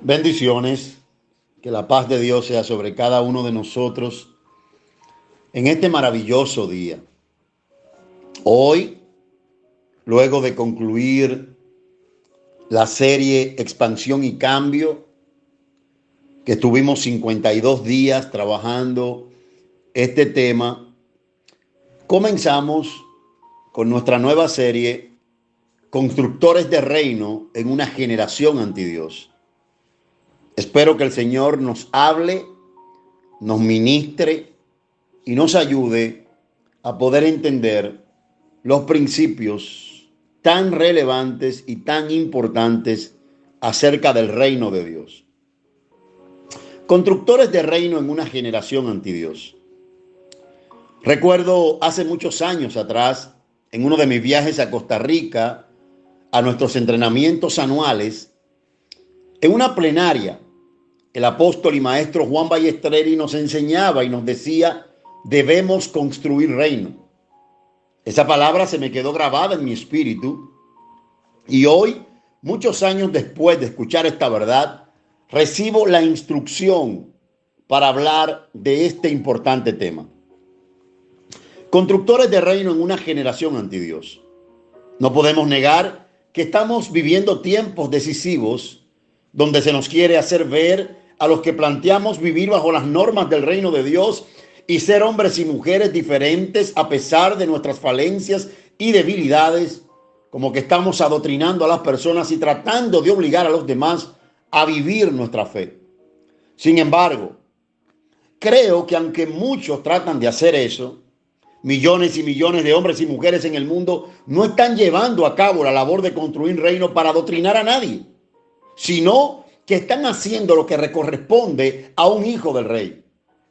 Bendiciones, que la paz de Dios sea sobre cada uno de nosotros en este maravilloso día. Hoy, luego de concluir la serie Expansión y Cambio, que estuvimos 52 días trabajando este tema, comenzamos con nuestra nueva serie Constructores de Reino en una generación anti Dios. Espero que el Señor nos hable, nos ministre y nos ayude a poder entender los principios tan relevantes y tan importantes acerca del reino de Dios. Constructores de reino en una generación anti Dios. Recuerdo hace muchos años atrás, en uno de mis viajes a Costa Rica, a nuestros entrenamientos anuales, en una plenaria, el apóstol y maestro Juan Ballesteri nos enseñaba y nos decía: debemos construir reino. Esa palabra se me quedó grabada en mi espíritu y hoy, muchos años después de escuchar esta verdad, recibo la instrucción para hablar de este importante tema. Constructores de reino en una generación anti Dios. No podemos negar que estamos viviendo tiempos decisivos donde se nos quiere hacer ver a los que planteamos vivir bajo las normas del reino de Dios y ser hombres y mujeres diferentes a pesar de nuestras falencias y debilidades, como que estamos adoctrinando a las personas y tratando de obligar a los demás a vivir nuestra fe. Sin embargo, creo que aunque muchos tratan de hacer eso, millones y millones de hombres y mujeres en el mundo no están llevando a cabo la labor de construir reino para adoctrinar a nadie, sino que están haciendo lo que le corresponde a un hijo del rey.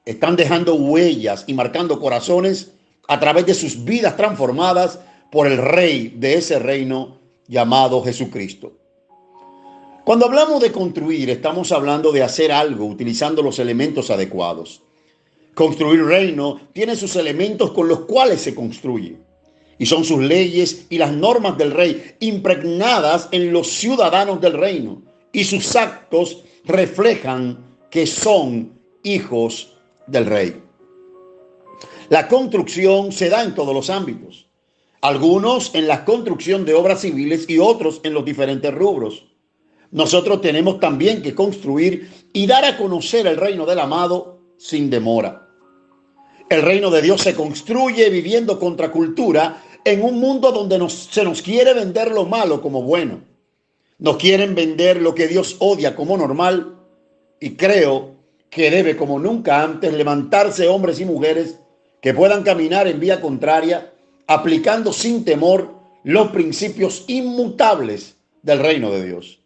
Están dejando huellas y marcando corazones a través de sus vidas transformadas por el rey de ese reino llamado Jesucristo. Cuando hablamos de construir, estamos hablando de hacer algo utilizando los elementos adecuados. Construir reino tiene sus elementos con los cuales se construye, y son sus leyes y las normas del rey impregnadas en los ciudadanos del reino, y sus actos reflejan que son hijos del rey. La construcción se da en todos los ámbitos, algunos en la construcción de obras civiles y otros en los diferentes rubros. Nosotros tenemos también que construir y dar a conocer el reino del amado sin demora. El reino de Dios se construye viviendo contra cultura en un mundo donde se nos quiere vender lo malo como bueno. Nos quieren vender lo que Dios odia como normal, y creo que debe como nunca antes levantarse hombres y mujeres que puedan caminar en vía contraria, aplicando sin temor los principios inmutables del reino de Dios.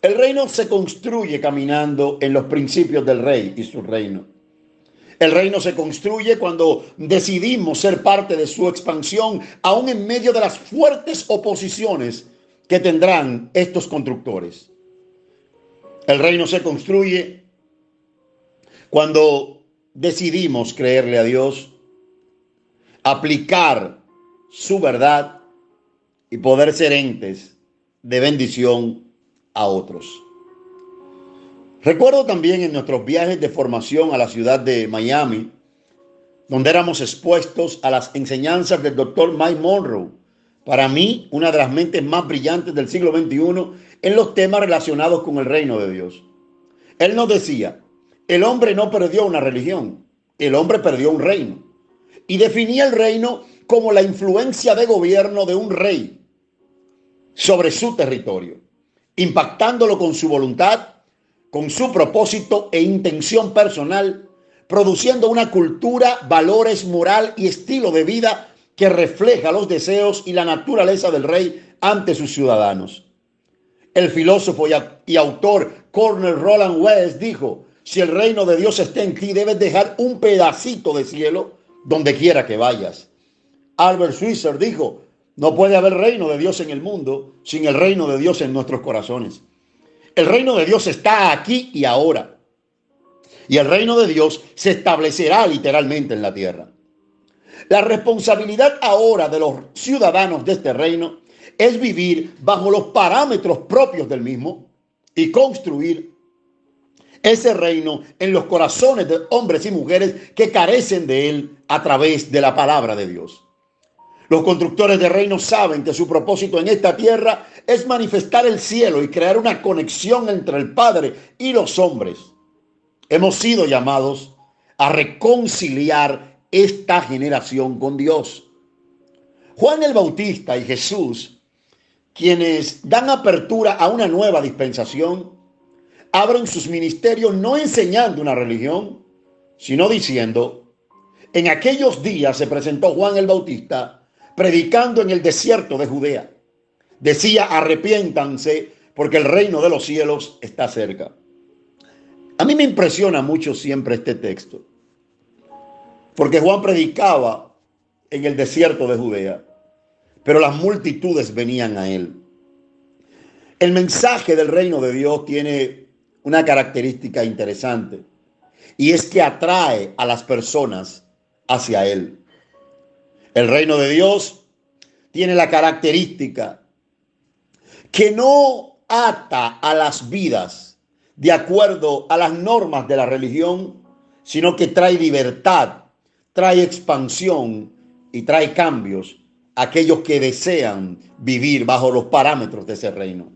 El reino se construye caminando en los principios del rey y su reino. El reino se construye cuando decidimos ser parte de su expansión, aún en medio de las fuertes oposiciones que tendrán estos constructores. El reino se construye cuando decidimos creerle a Dios, aplicar su verdad y poder ser entes de bendición a otros. Recuerdo también en nuestros viajes de formación a la ciudad de Miami, donde éramos expuestos a las enseñanzas del doctor Mike Monroe, para mí una de las mentes más brillantes del siglo XXI en los temas relacionados con el reino de Dios. Él nos decía: el hombre no perdió una religión, el hombre perdió un reino. Y definía el reino como la influencia de gobierno de un rey sobre su territorio, impactándolo con su voluntad, con su propósito e intención personal, produciendo una cultura, valores, moral y estilo de vida que refleja los deseos y la naturaleza del rey ante sus ciudadanos. El filósofo y autor Cornel Roland West dijo: si el reino de Dios está en ti, debes dejar un pedacito de cielo donde quiera que vayas. Albert Schweitzer dijo: no puede haber reino de Dios en el mundo sin el reino de Dios en nuestros corazones. El reino de Dios está aquí y ahora. Y el reino de Dios se establecerá literalmente en la tierra. La responsabilidad ahora de los ciudadanos de este reino es vivir bajo los parámetros propios del mismo, y construir ese reino en los corazones de hombres y mujeres que carecen de él a través de la palabra de Dios. Los constructores de reinos saben que su propósito en esta tierra es manifestar el cielo y crear una conexión entre el Padre y los hombres. Hemos sido llamados a reconciliar esta generación con Dios. Juan el Bautista y Jesús, quienes dan apertura a una nueva dispensación, abren sus ministerios no enseñando una religión, sino diciendo: en aquellos días se presentó Juan el Bautista predicando en el desierto de Judea. Decía: arrepiéntanse porque el reino de los cielos está cerca. A mí me impresiona mucho siempre este texto, porque Juan predicaba en el desierto de Judea, pero las multitudes venían a él. El mensaje del reino de Dios tiene una característica interesante, y es que atrae a las personas hacia él. El reino de Dios tiene la característica que no ata a las vidas de acuerdo a las normas de la religión, sino que trae libertad, trae expansión y trae cambios a aquellos que desean vivir bajo los parámetros de ese reino.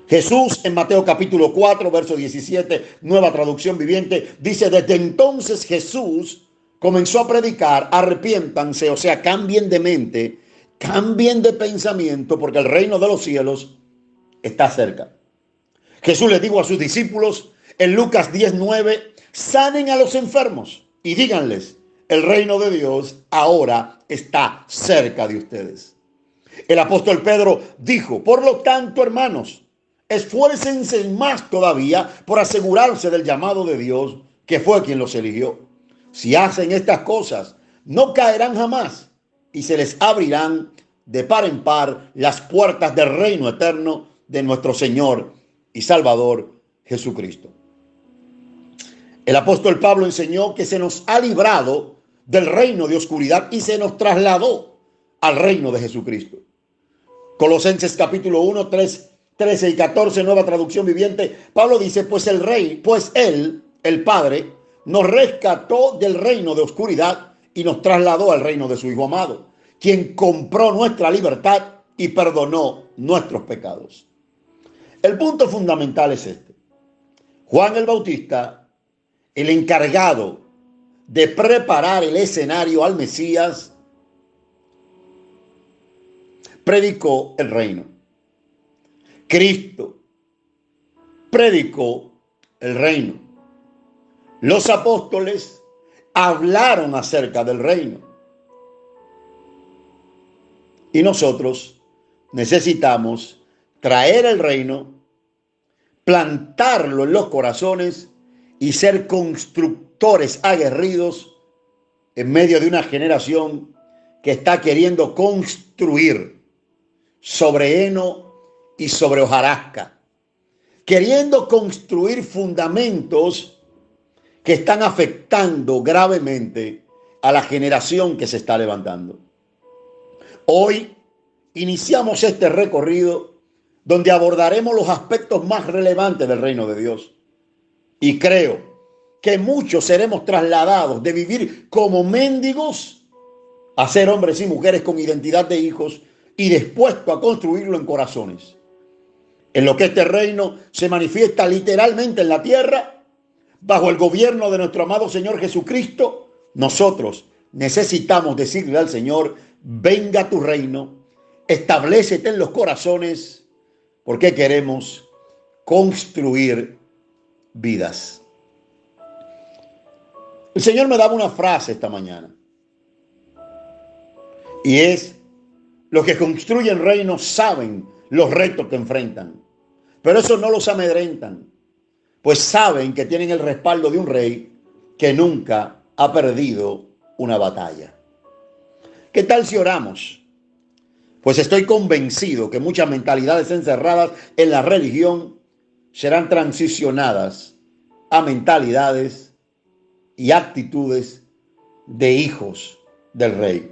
Jesús en Mateo capítulo 4, verso 17, nueva traducción viviente, dice: desde entonces Jesús comenzó a predicar: arrepiéntanse, o sea, cambien de mente, cambien de pensamiento, porque el reino de los cielos está cerca. Jesús les dijo a sus discípulos en Lucas 10:9: sanen a los enfermos y díganles: el reino de Dios ahora está cerca de ustedes. El apóstol Pedro dijo: por lo tanto, hermanos, esfuércense más todavía por asegurarse del llamado de Dios, que fue quien los eligió. Si hacen estas cosas, no caerán jamás y se les abrirán de par en par las puertas del reino eterno de nuestro Señor y Salvador Jesucristo. El apóstol Pablo enseñó que se nos ha librado del reino de oscuridad y se nos trasladó al reino de Jesucristo. Colosenses capítulo 1, 13 y 14, nueva traducción viviente. Pablo dice: pues él, el Padre, nos rescató del reino de oscuridad y nos trasladó al reino de su Hijo amado, quien compró nuestra libertad y perdonó nuestros pecados. El punto fundamental es este: Juan el Bautista, el encargado de preparar el escenario al Mesías, predicó el reino. Cristo predicó el reino. Los apóstoles hablaron acerca del reino. Y nosotros necesitamos traer el reino, plantarlo en los corazones y ser constructores aguerridos en medio de una generación que está queriendo construir sobre heno y sobre hojarasca, queriendo construir fundamentos que están afectando gravemente a la generación que se está levantando. Hoy iniciamos este recorrido donde abordaremos los aspectos más relevantes del reino de Dios. Y creo que muchos seremos trasladados de vivir como mendigos a ser hombres y mujeres con identidad de hijos y dispuestos a construirlo en corazones. En lo que este reino se manifiesta literalmente en la tierra, bajo el gobierno de nuestro amado Señor Jesucristo, nosotros necesitamos decirle al Señor: venga tu reino, establécete en los corazones, porque queremos construir vidas. El Señor me daba una frase esta mañana, y es: los que construyen reinos saben los retos que enfrentan, pero eso no los amedrentan, pues saben que tienen el respaldo de un rey que nunca ha perdido una batalla. ¿Qué tal si oramos? Pues estoy convencido que muchas mentalidades encerradas en la religión serán transicionadas a mentalidades y actitudes de hijos del rey.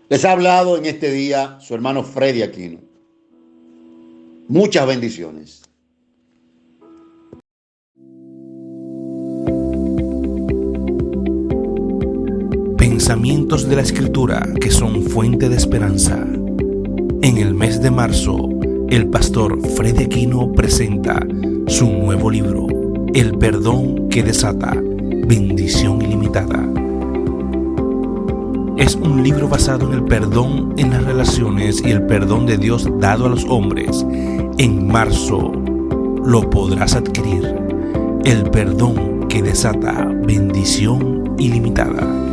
Les ha hablado en este día su hermano Freddy Aquino. Muchas bendiciones. Pensamientos de la Escritura que son fuente de esperanza. En el mes de marzo, el pastor Freddy Aquino presenta su nuevo libro, El perdón que desata, bendición ilimitada. Es un libro basado en el perdón en las relaciones y el perdón de Dios dado a los hombres. En marzo lo podrás adquirir. El perdón que desata, bendición ilimitada.